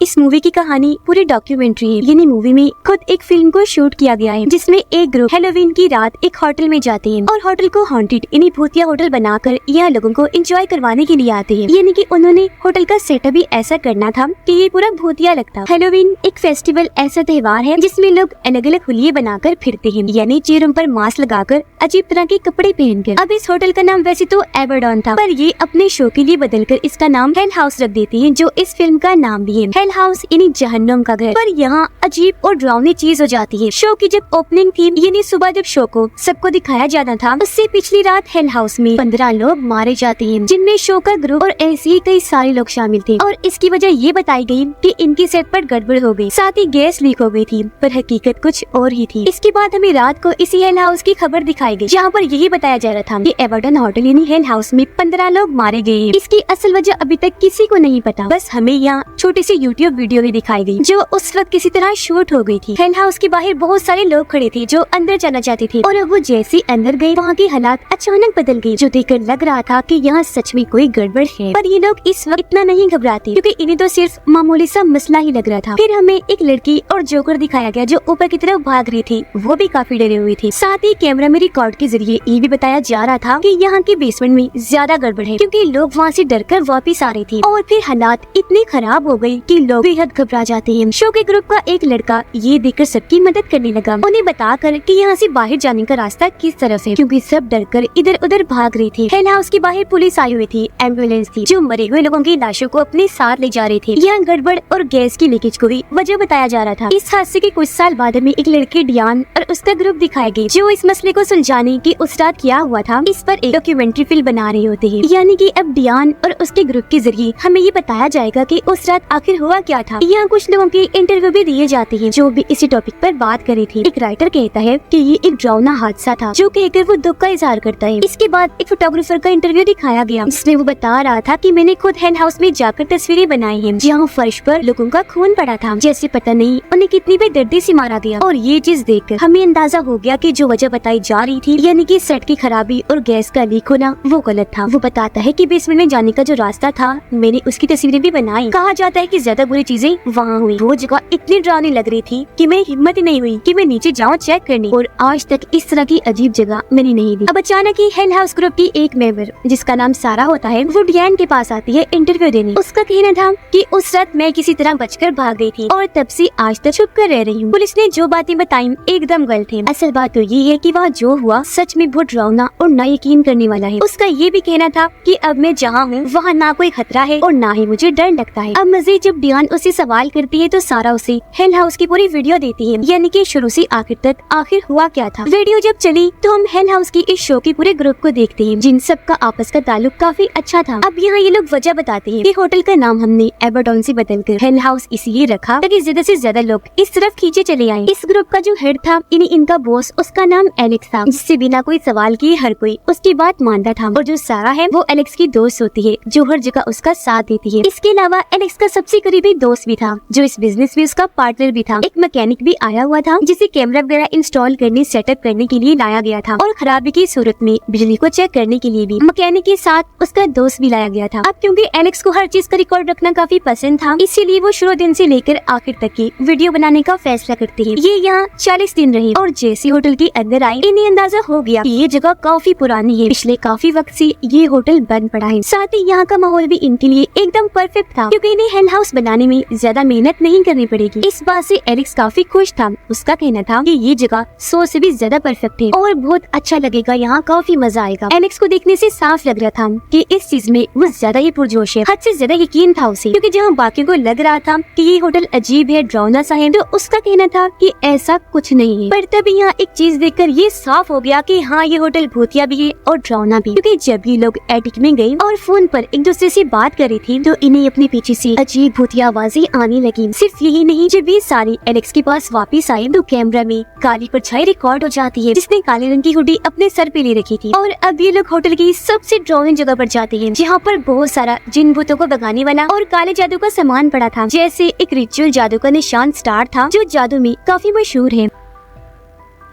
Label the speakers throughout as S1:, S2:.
S1: इस मूवी की कहानी पूरी डॉक्यूमेंट्री है। यानी मूवी में खुद एक फिल्म को शूट किया गया है, जिसमें एक ग्रुप हैलोवीन की रात एक होटल में जाते हैं और होटल को हॉन्टेड यानी भूतिया होटल बनाकर यहाँ लोगों को एंजॉय करवाने के लिए आते हैं। यानी कि उन्होंने होटल का सेटअप भी ऐसा करना था कि ये पूरा भूतिया लगता। हैलोवीन एक फेस्टिवल ऐसा त्योहार है जिसमें लोग अलग अलग हुलिये बनाकर फिरते हैं, यानी चेहरों पर मास्क लगाकर अजीब तरह के कपड़े पहनकर। अब इस होटल का नाम वैसे तो एबरडॉन था, पर ये अपने शो के लिए बदलकर इसका नाम हेल हाउस रख देती है, जो इस फिल्म का नाम भी है। हेल हाउस यानी जहन्नुम का घर। पर यहाँ अजीब और डरावनी चीज हो जाती है। शो की जब ओपनिंग थी, यानी सुबह जब शो को सबको दिखाया जाना था, उससे पिछली रात हेल हाउस में 15 लोग मारे जाते हैं, जिनमें शो का ग्रुप और ऐसे ही कई सारे लोग शामिल थे। और इसकी वजह ये बताई गई कि इनकी सेट पर गड़बड़ हो गई, साथ ही गैस लीक हो गई थी, पर हकीकत कुछ और ही थी। इसके बाद हमें रात को इसी हेल हाउस की खबर दिखाई गई, जहाँ पर यही बताया जा रहा था कि एबरडन होटल यानी हेल हाउस में 15 लोग मारे गए। इसकी असल वजह अभी तक किसी को नहीं पता, बस हमें यहाँ छोटी सी यूट्यूब वीडियो भी दिखाई गई, जो उस वक्त किसी तरह शूट हो गई थी। हेल हाउस के बाहर बहुत सारे लोग खड़े थे जो अंदर जाना चाहते थे, और वो जैसे अंदर गए, वहाँ की हालात अचानक बदल गई, जो देखकर लग रहा था कि यहाँ सच में कोई गड़बड़ है। पर ये लोग इस वक्त इतना नहीं घबराते, क्योंकि इन्हें तो सिर्फ मामूली सा मसला ही लग रहा था। फिर हमें एक लड़की और जोकर दिखाया गया, जो ऊपर की तरफ भाग रही थी, वो भी काफी डरे हुई थी। साथ ही कैमरा में रिकॉर्ड के जरिए ये भी बताया जा रहा था कि यहाँ के बेसमेंट में ज्यादा गड़बड़ है, क्योंकि लोग वहाँ से डरकर वापिस आ रहे थे। और फिर हालात इतनी खराब हो गई कि लोग बेहद घबरा जाते हैं। शो के ग्रुप का एक लड़का ये देखकर सबकी मदद करने लगा, उन्हें बताकर कि यहाँ से बाहर जाने का रास्ता किस तरफ है, क्योंकि सब डरकर इधर उधर भाग रही थी। हेल हाउस के बाहर पुलिस आई हुई थी, एम्बुलेंस थी, जो मरे हुए लोगों की लाशों को अपने साथ ले जा रही थी। यहाँ गड़बड़ और गैस की लीकेज को भी वजह बताया जा रहा था। इस हादसे के कुछ साल बाद में एक लड़की डियान और उसका ग्रुप दिखाया गया, जो इस मसले को सुलझाने की उस रात क्या हुआ था, इस पर एक डॉक्यूमेंट्री फिल्म बना रहे होते हैं। यानी कि अब डियान और उसके ग्रुप के जरिए हमें ये बताया जाएगा कि उस रात आखिर हुआ क्या था। यहाँ कुछ लोगों की इंटरव्यू भी दिए जाते हैं, जो भी इसी टॉपिक पर बात करी थी। एक राइटर कहता है कि ये एक डरावना हादसा था, जो कहकर वो दुख का इजहार करता है। इसके बाद एक फोटोग्राफर का इंटरव्यू दिखाया गया, जिसमें वो बता रहा था कि मैंने खुद हेल हाउस में जाकर तस्वीरें बनाई हैं, जहाँ फर्श पर लोगों का खून पड़ा था, जैसे पता नहीं उन्हें कितनी बेदर्दी से मारा गया। और ये चीज देखकर हमें अंदाजा हो गया कि जो वजह बताई जा रही थी, यानी कि सेट की खराबी और गैस का लीक होना, वो गलत था। वो बताता है कि बेसमेंट में जाने का जो रास्ता था, मैंने उसकी तस्वीरें भी बनाई। कहा जाता है कि ज्यादा बुरी चीजें वहाँ हुई। वो जगह इतनी डरावनी लग रही थी कि मैं हिम्मत ही नहीं हुई कि मैं नीचे जाऊँ चेक करने, और आज तक इस तरह की अजीब जगह मैंने नहीं दी। अब अचानक ही हेल हाउस ग्रुप की एक मेंबर, जिसका नाम सारा होता है, वो डियान के पास आती है इंटरव्यू देने। उसका कहना था कि उस रात मैं किसी तरह बचकर भाग गई थी, और तब से आज तक छुप कर रह रही हूँ। पुलिस ने जो बातें बताई एकदम गलत है। असल बात तो ये है कि वहाँ जो हुआ सच में बहुत डरावना और ना यकीन करने वाला है। उसका ये भी कहना था कि अब मैं जहाँ हूँ वहाँ ना कोई खतरा है और ना ही मुझे डर लगता है। अब मजीद जब डियान उससे सवाल करती है, तो सारा उसे हेल हाउस की पूरी वीडियो देती है, यानी कि शुरू से आखिर तक आखिर हुआ क्या था। वीडियो जब चली तो हम हेल हाउस की इस शो के पूरे ग्रुप को देखते हैं, जिन सब का आपस का ताल्लुक काफी अच्छा था। अब यहाँ ये लोग वजह बताते हैं कि होटल का नाम हमने एबरडॉन से बदलकर हेल हाउस इसलिए रखा ताकि ज्यादा से ज्यादा लोग इस तरफ खींचे चले आए। इस ग्रुप का जो हेड था, यानी इनका बॉस, उसका नाम एलेक्स था, जिससे बिना कोई सवाल किए हर कोई उसकी बात मानता था। और जो सारा है, वो एलेक्स की दोस्त होती है, जो हर जगह उसका साथ देती है। इसके अलावा एलेक्स का सबसे करीबी दोस्त भी था, जो इस बिजनेस में उसका पार्टनर भी था। एक मैकेनिक भी आया हुआ था, जिसे कैमरा वगैरह इंस्टॉल करने, सेटअप करने के लिए लाया गया था, और खराबी की सूरत में बिजली को चेक करने के लिए भी मैकेनिक के साथ उसका दोस्त भी लाया गया था। अब क्योंकि एलेक्स को हर चीज का रिकॉर्ड रखना काफी पसंद था, इसीलिए वो शुरू दिन से लेकर आखिर तक की वीडियो बनाने का फैसला करते हैं। ये यहाँ 40 दिन रहे, और जैसे होटल के अंदर आए, इन्हें अंदाजा हो गया कि ये जगह काफी पुरानी है, पिछले काफी वक्त से ये होटल बंद पड़ा है। साथ ही यहाँ का माहौल भी इनके लिए एकदम परफेक्ट था, क्योंकि इन्हें हेल हाउस बनाने में ज्यादा मेहनत नहीं करनी पड़ेगी। इस बात से एलेक्स काफी खुश था। उसका कहना था कि ये जगह 100 से भी ज्यादा परफेक्ट है और बहुत अच्छा लगेगा, यहाँ काफी मजा आएगा। एलेक्स को देखने से साफ लग रहा था कि इस चीज में वो ज्यादा ही पुरजोश है, हद से ज्यादा यकीन था उसे, क्योंकि जहाँ बाकियों को लग रहा था कि ये होटल अजीब है, डरावना सा है, तो उसका कहना था कि ऐसा कुछ नहीं है। पर तभी यहाँ एक चीज देखकर ये साफ हो गया कि हाँ, ये होटल भूतिया भी है और डरावना भी, क्योंकि जब ये लोग एटिक में गए और फोन पर एक दूसरे से बात कर रही थी, तो इन्हें अपने पीछे से अजीब भूतिया आवाजें आने लगी। सिर्फ यही नहीं, जब ये सारी एलेक्स के पास वापस आए, तो कैमरा में काली परछाई रिकॉर्ड हो जाती है, जिसने काले रंग की हुडी अपने सर पे ले रखी थी। और अब ये लोग होटल की सबसे डरावनी जगह पर जाते हैं, जहाँ पर बहुत सारा जिन भूतों को भगाने वाला और काले जादू का सामान पड़ा था, जैसे एक रिचुअल जादू का निशान स्टार था, जो जादू में काफी मशहूर है।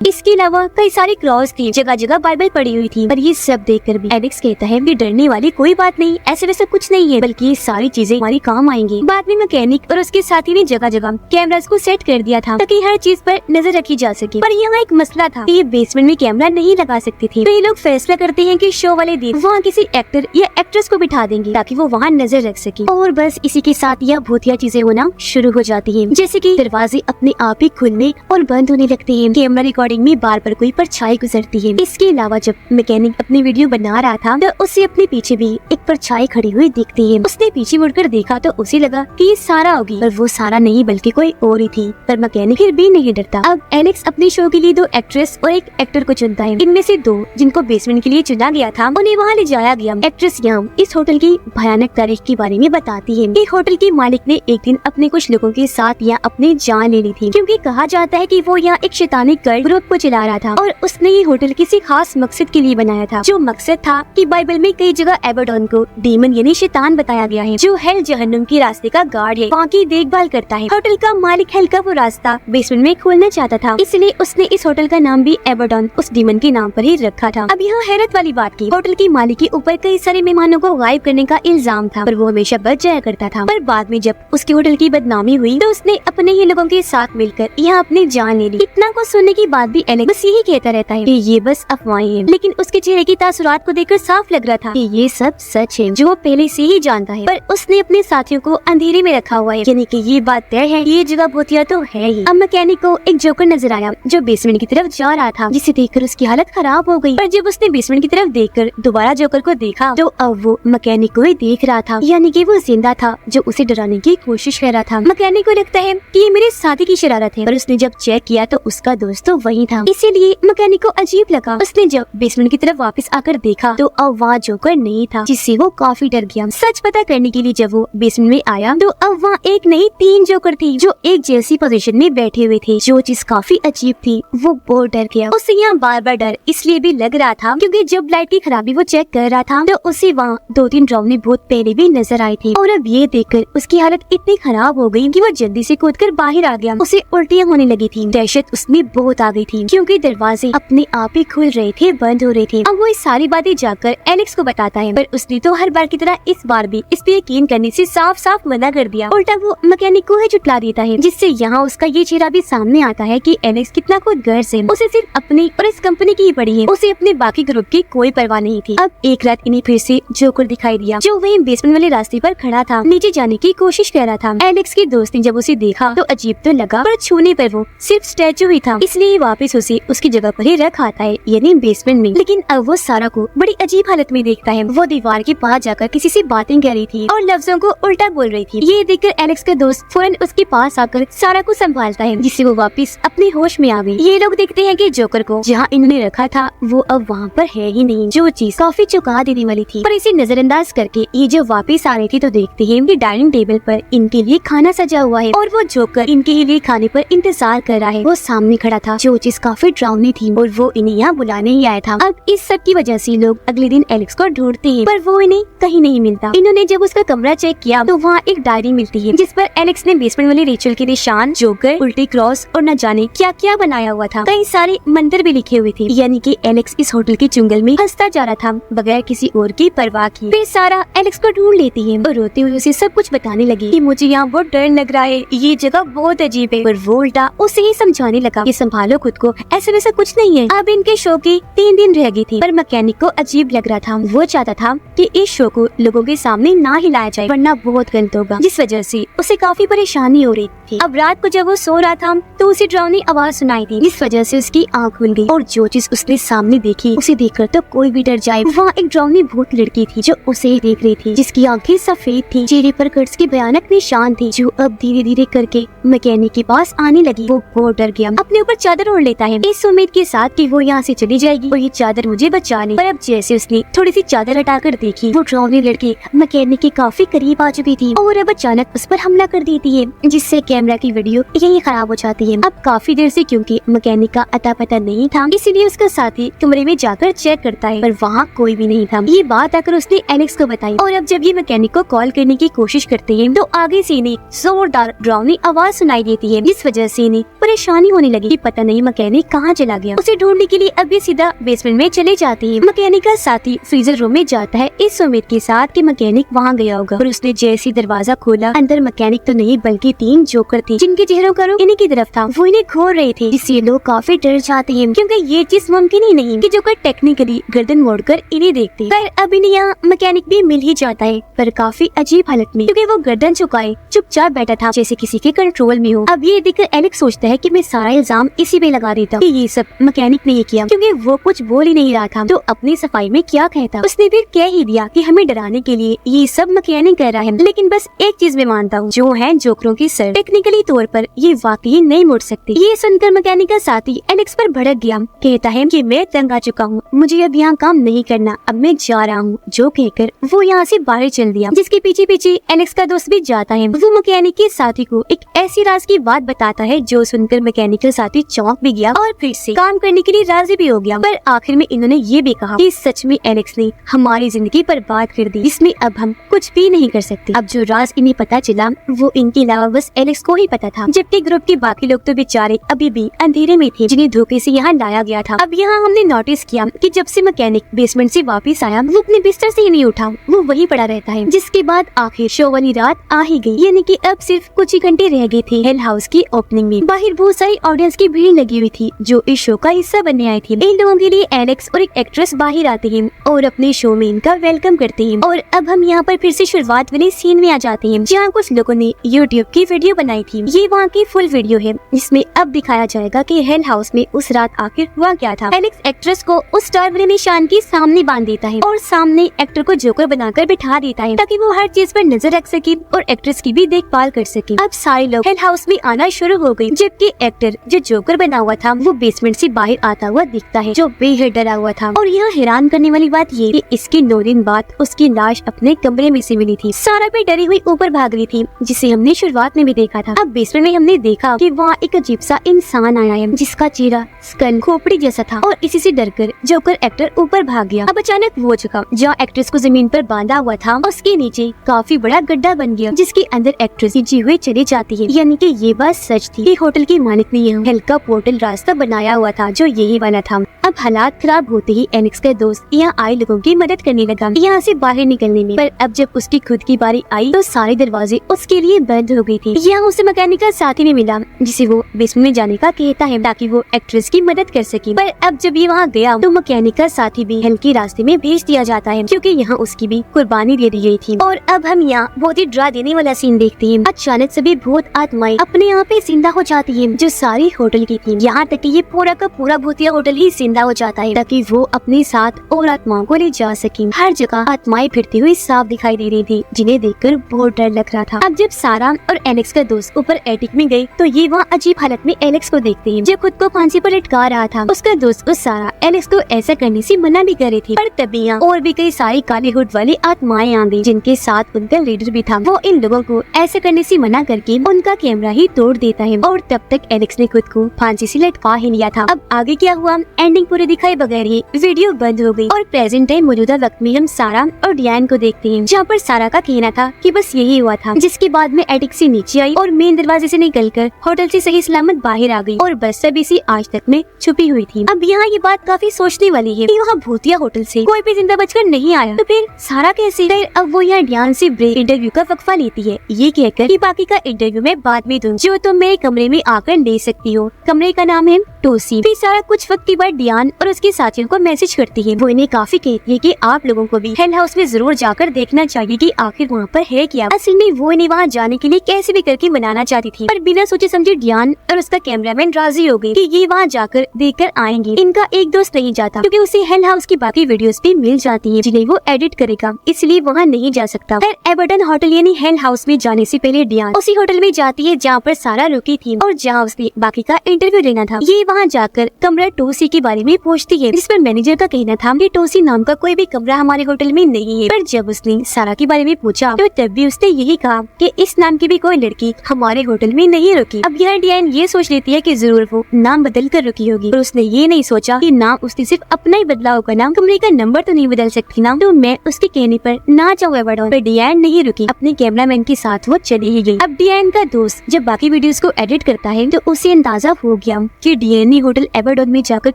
S1: इसके अलावा कई सारे क्रॉस थे, जगह जगह बाइबल पड़ी हुई थी। पर ये सब देखकर भी एलेक्स कहता है कि डरने वाली कोई बात नहीं, ऐसे वैसा कुछ नहीं है, बल्कि ये सारी चीजें हमारी काम आएंगी। बाद में मैकेनिक और उसके साथी ने जगह जगह कैमरास को सेट कर दिया था ताकि हर चीज पर नजर रखी जा सके। पर यहाँ एक मसला था कि ये बेसमेंट में कैमरा नहीं लगा सकते थे, तो ये लोग फैसला करते हैं कि शो वाले दिन वहाँ किसी एक्टर या एक्ट्रेस को बिठा देंगे ताकि वो वहाँ नजर रख सके। और बस इसी के साथ यह भूतिया चीजें होना शुरू हो जाती है, जैसे कि दरवाजे अपने आप ही खुलने और बंद होने लगते हैं। कैमरा रिकॉर्डिंग में बार बार कोई परछाई गुजरती है। इसके अलावा जब मैकेनिक अपनी वीडियो बना रहा था तो उसे अपने पीछे भी एक परछाई खड़ी हुई दिखती है। उसने पीछे मुड़कर देखा तो उसे लगा कि ये सारा होगी, पर वो सारा नहीं बल्कि कोई और ही थी। पर मैकेनिक फिर भी नहीं डरता। अब एलेक्स अपने शो के लिए 2 एक्ट्रेस और एक एक्टर को चुनता है। इनमें से 2 जिनको बेसमेंट के लिए चुना गया था उन्हें वहाँ ले जाया गया। एक्ट्रेस याम इस होटल की भयानक तारीख के बारे में बताती है कि होटल के मालिक ने एक दिन अपने कुछ लोगों के साथ यहाँ अपनी जान ले ली थी, क्योंकि कहा जाता है कि वो यहाँ एक शैतानी कल्ट ग्रुप को चला रहा था और उसने ये होटल किसी खास मकसद के लिए बनाया था। जो मकसद था कि बाइबल में कई जगह एबेडोन को डीमन यानी शैतान बताया गया है, जो हेल जहन्नुम के रास्ते का गार्ड है, वहाँ की देखभाल करता है। होटल का मालिक हेल का वो रास्ता बेसमेंट में खोलना चाहता था, इसलिए उसने इस होटल का नाम भी एबेडोन उस डीमन के नाम पर ही रखा था। अब यहाँ हैरत वाली बात की, होटल की मालिक के ऊपर कई सारे मेहमानों को गायब करने का इल्जाम था, पर वो हमेशा बच जाया करता था। पर बाद में जब उसके होटल की बदनामी हुई तो उसने अपने ही लोगों के साथ मिलकर यहाँ अपनी जान ले ली। इतना कुछ सुनने के बाद भी एलेक्स बस यही कहता रहता है कि ये बस अफवाहें हैं, लेकिन उसके चेहरे की तासुरात को देखकर साफ लग रहा था कि ये सब सच है, जो वो पहले से ही जानता है। पर उसने अपने साथियों को अंधेरे में रखा हुआ है, यानी कि ये बात तय है ये जगह भूतिया तो है ही। अब मैकेनिक को एक जोकर नजर आया जो बेसमेंट की तरफ जा रहा था, जिसे देखकर उसकी हालत खराब हो गई। पर जब उसने बेसमेंट की तरफ देखकर दोबारा जोकर को देखा तो अब वो मैकेनिक को ही देख रहा था, यानी कि वो जिंदा था जो उसे डराने की कोशिश कर रहा था। मैकेनिक को लगता है कि ये मेरे साथी की शरारत है, पर उसने जब चेक किया तो उसका दोस्त तो वही था, इसीलिए मैकेनिक को अजीब लगा। उसने जब बेसमेंट की तरफ वापस आकर देखा तो अब वहाँ जोकर नहीं था, जिससे वो काफी डर गया। सच पता करने के लिए जब वो बेसमेंट में आया तो अब वहाँ एक नहीं 3 जोकर थे जो एक जैसी पोजीशन में बैठे हुए थे। जो चीज काफी अजीब थी, वो बहुत डर गया। उसे यहाँ बार बार डर इसलिए भी लग रहा था क्योंकि जब लाइट की खराबी वो चेक कर रहा था तो उसे वहाँ 2-3 डरावनी भूत पहले भी नजर आए थे, और अब ये देखकर उसकी हालत इतनी खराब हो गई कि वो जल्दी से कूदकर बाहर आ गया। उसे उल्टियाँ होने लगी थी। दहशत उसमें बहुत आ गई थी क्योंकि दरवाजे अपने आप ही खुल रहे थे, बंद हो रहे थे। अब वो इस सारी बातें जाकर एलेक्स को बताता है, पर उसने तो हर बार की तरह इस बार भी इस पे यकीन करने से साफ साफ मना कर दिया। उल्टा वो मैकेनिक को ही झुठला देता है, जिससे यहाँ उसका ये चेहरा भी सामने आता है कि एलेक्स कितना खुदगर्ज है। उसे सिर्फ अपनी और इस कंपनी की ही पड़ी है, उसे अपने बाकी ग्रुप की कोई परवाह नहीं थी। अब एक रात इन्हें फिर से जोकर दिखाई दिया जो वही बेसमेंट वाले रास्ते पर खड़ा था, नीचे जाने की कोशिश कर रहा था। एलेक्स के दोस्त ने जब उसे देखा तो अजीब तो लगा, पर छूने पर वो सिर्फ स्टैचू ही था, इसलिए वापस उसे उसकी जगह पर ही रख आता है, यानी बेसमेंट में। लेकिन अब वो सारा को बड़ी अजीब हालत में देखता है। वो दीवार के पास जाकर किसी से बातें कर रही थी और लफ्जों को उल्टा बोल रही थी। ये देखकर एलेक्स का दोस्त फौरन उसके पास आकर सारा को संभालता है, जिससे वो वापस अपने होश में आ गई। ये लोग देखते हैं कि जोकर को जहाँ इन्होंने रखा था वो अब वहाँ पर है ही नहीं, जो चीज काफी चौंका देने वाली थी। पर इसे नजरअंदाज करके ये जो वापस आ रही थी तो देखते हैं कि डाइनिंग टेबल पर इनके लिए खाना सजा हुआ है और वो जोकर इनके लिए खाने पर इंतजार कर रहा है। वो सामने खड़ा था, जो चीज काफी डरावनी थी, और वो इन्हें यहाँ बुलाने ही आया था। अब इस सब की वजह से लोग अगले दिन एलेक्स को ढूंढते हैं, पर वो इन्हें कहीं नहीं मिलता। इन्होंने जब उसका कमरा चेक किया तो वहाँ एक डायरी मिलती है जिस पर एलेक्स ने बेसमेंट वाले रेचल के निशान, जोकर, उल्टी क्रॉस और न जाने क्या क्या बनाया हुआ था। कई सारे मंदिर भी लिखे हुए थे, यानी कि एलेक्स इस होटल के जंगल में हंसता जा रहा था बगैर किसी और की परवाह किए। फिर सारा एलेक्स को ढूंढ लेती है और रोते हुए उसे सब कुछ बताने लगी कि मुझे यहाँ बहुत डर लग रहा है, ये जगह बहुत अजीब है। पर वो उल्टा उसे ही समझाने लगा कि संभालो खुद को, ऐसा वैसा कुछ नहीं है। अब इनके शो की 3 दिन रह गई थी, पर मैकेनिक को अजीब लग रहा था। वो चाहता था कि इस शो को लोगों के सामने ना हिलाया जाए वरना बहुत गलत होगा, जिस वजह से उसे काफी परेशानी हो रही थी। अब रात को जब वो सो रहा था तो उसे डरावनी आवाज सुनाई दी, जिस वजह से उसकी आंख खुल गई और जो चीज उसने सामने देखी उसे देखकर तो कोई भी डर जाए। वहाँ एक डरावनी भूत लड़की थी जो उसे ही देख रही थी, जिसकी आंखें सफेद थी, चेहरे पर कर्ज के भयानक निशान थे, जो अब धीरे धीरे करके मैकेनिक के पास आने लगी। वो बहुत डर गया, अपने ऊपर चादर ओढ़ लेता है इस उम्मीद के साथ कि वो यहाँ से चली जाएगी और ये चादर मुझे बचा ले। पर अब जैसे उसने थोड़ी सी चादर हटाकर देखी, वो डरावनी लड़की मैकेनिक के काफी करीब आ चुकी थी और अब अचानक उस पर हमला कर देती है, जिससे कैमरा की वीडियो यही खराब हो जाती है। है। अब काफी देर से क्योंकि मैकेनिक का अता पता नहीं था, इसीलिए उसका साथी कमरे में जाकर चेक करता है, पर वहाँ कोई भी नहीं था। ये बात आकर उसने एलेक्स को बताई और अब जब ये मैकेनिक को कॉल करने की कोशिश करते हैं तो आगे से इन्हें जोरदार डरावनी आवाज सुनाई देती है, जिस वजह से इन्हें परेशानी होने लगी कि पता नहीं मैकेनिक कहाँ चला गया। उसे ढूंढने के लिए अब ये सीधा बेसमेंट में चले जाते हैं। मैकेनिक का साथी फ्रीजर रूम में जाता है इस उम्मीद के साथ कि मैकेनिक वहाँ गया होगा, और उसने जैसे दरवाजा खोला अंदर मैकेनिक तो नहीं बल्कि 3 जोकर थे, जिनके चेहरों का रुख इन्हीं की तरफ था। वो इन्हें घोर रहे थे, जिससे लोग काफी डर जाते हैं क्योंकि ये चीज मुमकिन ही नहीं कि जोकर टेक्निकली गर्दन मोड़कर इन्हें देखते। पर अब इन्हें यहाँ मैकेनिक भी मिल ही जाता है, पर काफी अजीब हालत में, क्योंकि वो गर्दन झुकाए चुपचाप बैठा था जैसे किसी के कंट्रोल में हो। अब ये देखकर एलेक्स सोचता है कि मैं सारा इल्जाम इसी पे लगा देता हूँ कि ये सब मैकेनिक ने किया, क्योंकि वो कुछ बोल ही नहीं रहा था तो अपनी सफाई में क्या कहता। उसने फिर कह ही दिया कि हमें डराने के लिए ये सब मैकेनिक कर रहा है, लेकिन बस एक चीज मैं मानता हूँ, जो है जोकरों की सर टेक्निकली तौर पर ये वाकई नहीं मुड़ सकती। ये सुनकर मैकेनिक का साथी एलेक्स पर भड़क गया, कहता है कि मैं तंग आ चुका हूँ, मुझे अब यहाँ काम नहीं करना, अब मैं जा रहा हूँ। जो कहकर वो यहाँ से बाहर चल दिया, जिसके पीछे पीछे एलेक्स का दोस्त भी जाता है। वो मैकेनिक के साथी को एक ऐसी राज की बात बताता है जो सुनकर मैकेनिक का साथी चौंक भी गया और फिर से काम करने के लिए राजी भी हो गया। पर आखिर में इन्होंने ये भी कहा कि सच में एलेक्स ने हमारी जिंदगी बर्बाद कर दी, इसमें अब हम कुछ भी नहीं कर सकते। अब जो राज इन्हें पता चला वो इनके अलावा बस एलेक्स को ही पता था, जबकि ग्रुप के बाकी लोग तो बेचारे अभी भी अंधेरे में थे, जिन्हें धोखे से यहाँ लाया गया था। अब यहाँ हमने नोटिस किया कि जब से मैकेनिक बेसमेंट से वापस आया वो अपने बिस्तर से ही नहीं उठा, वो वहीं पड़ा रहता है। जिसके बाद आखिर शो वाली रात आ ही गई, यानी कि अब सिर्फ कुछ ही घंटे रह गए थे हेल हाउस की ओपनिंग में। बाहर बहुत सारी ऑडियंस की भीड़ लगी हुई थी जो इस शो का हिस्सा बनने आए थे। इन लोगों के लिए एलेक्स और एक एक्ट्रेस बाहर आते हैं और अपने शो में इनका वेलकम करते हैं। और अब हम यहाँ पर फिर से शुरुआत वाले सीन में आ जाते हैं, जहाँ कुछ लोगों ने यूट्यूब की वीडियो बनाई थी। ये वहाँ की फुल वीडियो है, जिसमें अब दिखाया जाएगा कि हेल हाउस में उस रात आखिर हुआ क्या था। एलेक्स एक्ट्रेस को उस स्टार वाले निशान के सामने बांध देता है और सामने एक्टर को जोकर बनाकर बिठा देता है, ताकि वो हर चीज पर नजर रख सके और एक्ट्रेस की भी देखभाल कर सके। अब सारे लोग हेल हाउस में आना शुरू हो गए, जबकि एक्टर जो जोकर बना हुआ था वो बेसमेंट से बाहर आता हुआ दिखता है, जो बेहद डरा हुआ था। और यहाँ हैरान करने वाली बात ये कि इसके 9 दिन बाद उसकी लाश अपने कमरे में से मिली थी। सारा भी डरी हुई ऊपर भाग रही थी, जिसे हमने शुरुआत में भी देखा था। अब बेसमेंट में हमने देखा कि वहाँ एक अजीब सा इंसान आया है, जिसका चेहरा स्कन खोपड़ी जैसा था, और इसी से डरकर जोकर एक्टर ऊपर भाग गया। अब अचानक वो जगह जहाँ एक्ट्रेस को जमीन पर बांधा हुआ था उसके नीचे काफी बड़ा गड्ढा बन गया, जिसके अंदर एक्ट्रेस जी हुई चली जाती है। यानी कि ये बात सच थी कि होटल की मालिक ने यहाँ हल्का पोर्टल रास्ता बनाया हुआ था जो यही वाला था। अब हालात खराब होते ही एलेक्स का दोस्त यहाँ आए लोगों की मदद करने लगा यहाँ से बाहर निकलने में। पर अब जब उसकी खुद की बारी आई तो सारे दरवाजे उसके लिए बंद हो गए थे। यहाँ उसे मैकेनिक का साथी में मिला, जिसे वो बेसमेंट में जाने का कहता है ताकि वो एक्ट्रेस की मदद कर सके। पर अब जब ये वहाँ गया तो मैकेनिक का साथी भी हल्के रास्ते में भेज दिया जाता है, क्योंकि यहाँ उसकी भी कुर्बानी दे दी गई थी। और अब हम यहाँ बहुत ही डरा देने वाला सीन देखते हैं। अचानक सभी भूत आत्माएं अपने यहाँ पे जिंदा हो जाती है, जो सारी होटल की थी। यहाँ तक कि ये पूरा का पूरा भूतिया होटल ही जिंदा हो जाता है, ताकि वो अपने साथ और आत्माओं को ले जा सके। हर जगह आत्माएं फिरती हुई साफ दिखाई दे रही थी, जिन्हें देखकर बहुत डर लग रहा था। अब जब सारा और एलेक्स का दोस्त ऊपर एटिक में गए तो ये वहाँ अजीब हालत में एलेक्स को देखते हैं, जो खुद को फांसी पर लटका रहा था। उसका दोस्त उस सारा एलेक्स को ऐसा करने से मना भी कर रही थी, पर तभी यहाँ और भी कई सारी काले हुड वाली आत्माएं आ गई, जिनके साथ उनका लीडर भी था। वो इन लोगों को ऐसा करने से मना करके उनका कैमरा ही तोड़ देता है, और तब तक एलेक्स ने खुद को फांसी से लटका ही लिया था। अब आगे क्या हुआ एंडिंग पूरे दिखाए बगैर ही वीडियो बंद हो गई, और प्रेजेंट टाइम मौजूदा वक्त में हम सारा और डियान को देखते हैं, जहाँ पर सारा का कहना था कि बस यही हुआ था। जिसके बाद में एटिक से नीचे आई और मेन दरवाजे से निकलकर होटल से सही सलामत बाहर आ गई, और बस सभी से आज तक में छुपी हुई थी। अब यहाँ ये बात काफी सोचने वाली है कि वहाँ भूतिया होटल से कोई भी जिंदा बचकर नहीं आया, तो फिर सारा कैसे? फिर अब वो यहाँ डियान से ब्रेक इंटरव्यू का वक्फा लेती है, ये कहकर कि बाकी का इंटरव्यू में बाद में दूं, जो तुम मेरे कमरे में आकर ले सकती हो। कमरे का नाम है टोसी। फिर सारा कुछ वक्त के बाद डियान और उसके साथियों को मैसेज करती है। वो इन्हें काफी कहती है कि आप लोगों को भी हेल हाउस में जरूर जाकर देखना चाहिए कि आखिर वहाँ पर है क्या। असल में वो इन्हें वहाँ जाने के लिए कैसे भी करके मनाना चाहती थी, पर बिना सोचे समझे डियान और उसका कैमरामैन राजी हो गए कि ये वहाँ जाकर देखकर आएंगे। इनका एक दोस्त नहीं जाता, क्योंकि उसे हेल हाउस की बाकी वीडियोस भी मिल जाती हैं, जिन्हें वो एडिट करेगा, इसलिए वहाँ नहीं जा सकता। फिर एबर्टन होटल यानी हेल हाउस में जाने से पहले डियान उसी होटल में जाती है जहाँ पर सारा रुकी थी और जहाँ उसने बाकी का इंटरव्यू लेना था। ये वहाँ जाकर कमरा 2C के बारे में पूछती है, जिस पर मैनेजर का कहना था कि 2C नाम का कोई भी कमरा हमारे होटल में नहीं है। पर जब उसने सारा के बारे में पूछा तो तब भी उसने यही कहा कि इस नाम की भी कोई लड़की हमारे होटल में नहीं रुकी। अब यह डियान ये सोच लेती है कि जरूर वो नाम बदल कर रुकी होगी, पर उसने ये नहीं सोचा कि नाम उसने सिर्फ अपना ही बदला होगा ना, कमरे का नंबर तो नहीं बदल सकती ना। तो मैं उसके कहने पर ना जाऊँ एबरडोन, पर डियान नहीं रुकी, अपने कैमरामैन के साथ वो चली ही गई। अब डियान का दोस्त जब बाकी वीडियोस को एडिट करता है तो उसे अंदाजा हो गया कि डियान ने होटल एबरडोन में जाकर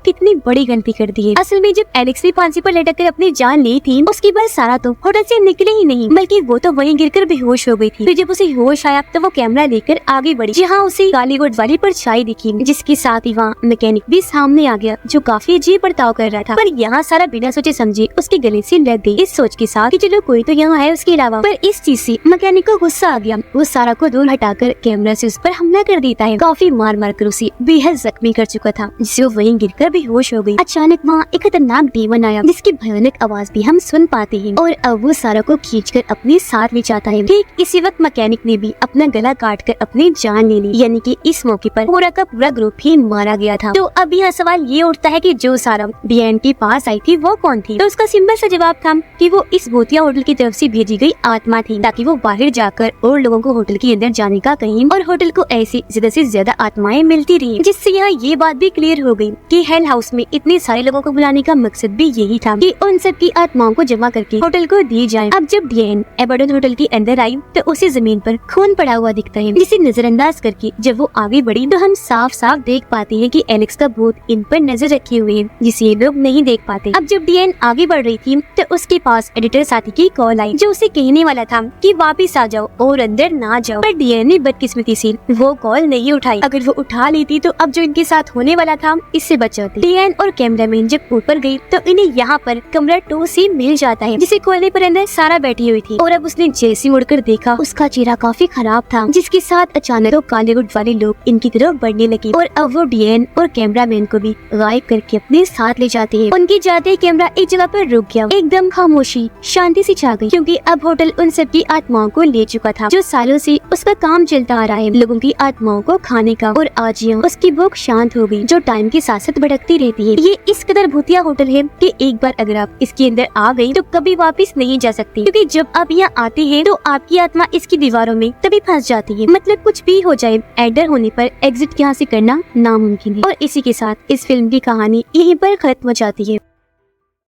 S1: कितनी बड़ी गलती कर दी है। असल में जब एलेक्स ने फांसी पर लटक कर अपनी जान ली थी, उसके बाद सारा तो होटल से निकले ही नहीं, बल्कि वो तो वहीं गिरकर बेहोश हो गई थी। फिर जब उसे होश आया तो वो कैमरा लेकर आगे बढ़ी, जहाँ उसे कालीवुड वाली परछाई दिखी, जिसके साथ ही वहाँ मैकेनिक भी सामने आ गया जो काफी अजीब बर्ताव कर रहा था। पर यहाँ सारा बिना सोचे समझे उसके गले से लग गई, इस सोच के साथ कि चलो कोई तो यहाँ है उसके अलावा। पर इस चीज से मैकेनिक को गुस्सा आ गया, वो सारा को दूर हटाकर कैमरा से उस पर हमला कर देता है। काफी मार मार कर उसे बेहद जख्मी कर चुका था, जिससे वो वहीं गिरकर बेहोश हो गई। अचानक वहाँ एक खतरनाक डेमन आया, जिसकी भयानक आवाज भी हम सुन पाते हैं, और अब वो सारा को खींचकर अपने साथ ले जाता है। ठीक इसी वक्त मैकेनिक ने भी अपना गला काट कर अपनी जान ले ली, यानी कि इस मौके पर पूरा का पूरा ग्रुप ही मारा गया था। तो अब यह सवाल ये उठता है कि जो सारा डियान के पास आई थी वो कौन थी? तो उसका सिंपल सा जवाब था कि वो इस भूतिया होटल की तरफ से भेजी गई आत्मा थी, ताकि वो बाहर जाकर और लोगों को होटल के अंदर जाने का कहें और होटल को ऐसी ज्यादा से ज्यादा आत्माएं मिलती रही, जिससे यहाँ ये बात भी क्लियर हो गई कि हेल हाउस में इतने सारे लोगों को बुलाने का मकसद भी यही था कि उन सब की आत्माओं को जमा करके होटल को दी जाए। अब जब डियान एबरडोन होटल के अंदर आई तो उसे जमीन पर खून पड़ा हुआ दिखता है, जिसे नजरअंदाज करके जब वो आगे बढ़ी तो हम साफ साफ देख पाते हैं कि एलेक्स का भूत इन पर नजर रखे हुए है, जिसे ये लोग नहीं देख पाते। अब जब डियान आगे बढ़ रही थी तो उसके पास एडिटर साथी की कॉल आई, जो उसे कहने वाला था कि वापस आ जाओ और अंदर ना जाओ। पर डियान ने बदकिस्मती से वो कॉल नहीं उठाई। अगर वो उठा लेती तो अब जो इनके साथ होने वाला था इससे बच जाती। डियान और कैमरामैन जब ऊपर गई तो इन्हें यहाँ पर कमरा 2C मिल जाता है, जिसे खोलने पर अंदर सारा बैठी हुई थी। और अब उसने जैसे मुड़कर देखा, उसका चेहरा काफी खराब था, जिसके साथ अचानक तो कालीवुड वाले लोग इनकी तरफ बढ़ने लगे, और अब वो डियान और कैमरामैन को भी गायब करके अपने साथ ले जाते हैं। उनके जाते ही कैमरा एक जगह पर रुक गया, एकदम खामोशी शांति सी छा गई, क्योंकि अब होटल उन सब की आत्माओं को ले चुका था, जो सालों से उसका काम चलता आ रहा है, लोगों की आत्माओं को खाने का। और आज यहाँ उसकी भूख शांत हो गई, जो टाइम के साथ साथ भटकती रहती है। ये इस कदर भूतिया होटल है कि एक बार अगर आप इसके अंदर आ गई तो कभी वापस नहीं जा सकती, क्योंकि जब आप यहाँ आते हैं तो आपकी आत्मा इसकी दीवारों में तभी फंस जाती है। मतलब कुछ भी हो जाए, एंटर होने पर एग्जिट यहाँ से करना नामुमकिन है। और इसी के साथ इस फिल्म की कहानी यहीं पर खत्म हो जाती है।